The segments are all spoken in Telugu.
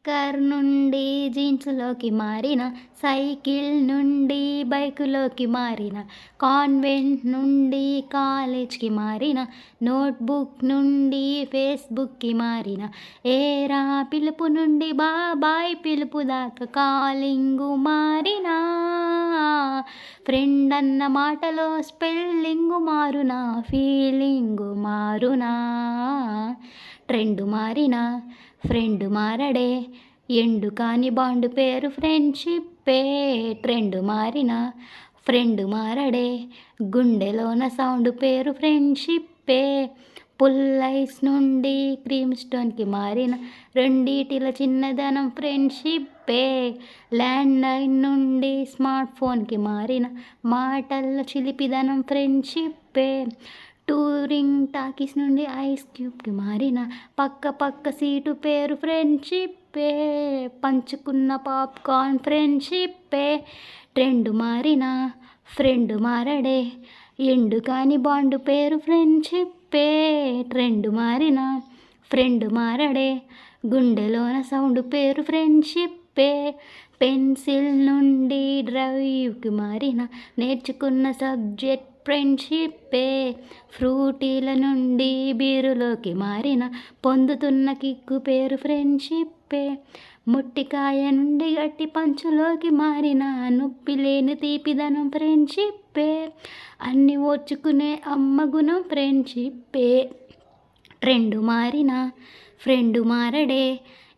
నిక్కర్ నుండి జీన్స్‌లోకి మారిన, సైకిల్ నుండి బైకులోకి మారిన, కాన్వెంట్ నుండి కాలేజ్‌కి మారిన, నోట్‌బుక్ నుండి ఫేస్‌బుక్‌కి మారిన, ఏరా పిలుపు నుండి బాబాయ్ పిలుపు దాకా కాలింగు మారినా, ఫ్రెండ్ అన్న మాటలో స్పెల్లింగు మారునా, ఫీలింగు మారునా, ట్రెండు మారినా ఫ్రెండు మారడే, ఎండు కాని బాండు పేరు ఫ్రెండ్‌షిప్పే, ట్రెండు మారినా ఫ్రెండు మారడే, గుండెలోన సౌండు పేరు ఫ్రెండ్‌షిప్పే, పుల్ ఐస్ నుండి క్రీమ్ స్టోన్‌కి మారిన, రెండిటిల చిన్నదనం ఫ్రెండ్‌షిప్పే, ల్యాండ్‌లైన్ నుండి స్మార్ట్ ఫోన్‌కి మారిన, మాటల్లో చిలిపిదనం ఫ్రెండ్‌షిప్పే, టూరింగ్ టాకీస్ నుండి ఐస్ క్యూబ్‌కి మారిన, పక్క సీటు పేరు ఫ్రెండ్‌షిప్పే, పంచుకున్న పాప్‌కార్న్ ఫ్రెండ్‌షిప్పే, ట్రెండు మారినా ఫ్రెండు మారడే, ఎండు కాని బాండు పేరు ఫ్రెండ్‌షిప్పే, ట్రెండు మారినా ఫ్రెండు మారడే, గుండెలోన సౌండు పేరు ఫ్రెండ్‌షిప్పే, పెన్సిల్ నుండి డ్రైవ్‌కి మారిన, నేర్చుకున్న సబ్జెక్ట్ ఫ్రెండ్‌షిప్పే, ఫ్రూటీల నుండి బీరులోకి మారిన, పొందుతున్న కిక్కు పేరు ఫ్రెండ్‌షిప్పే, మొట్టికాయ నుండి గట్టి పంచులోకి మారిన, నొప్పి లేని తీపిదనం ఫ్రెండ్‌షిప్పే, అన్నీ ఓర్చుకునే అమ్మ గుణం ఫ్రెండ్‌షిప్పే, ట్రెండు మారినా ఫ్రెండు మారడే,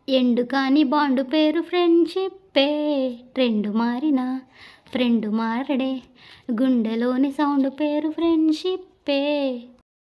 ఎండు కాని బాండు పేరు ఫ్రెండ్‌షిప్పే, ట్రెండు మారినా ఫ్రెండు మారడే, గుండెలోని సౌండు పేరు ఫ్రెండ్‌షిప్పే.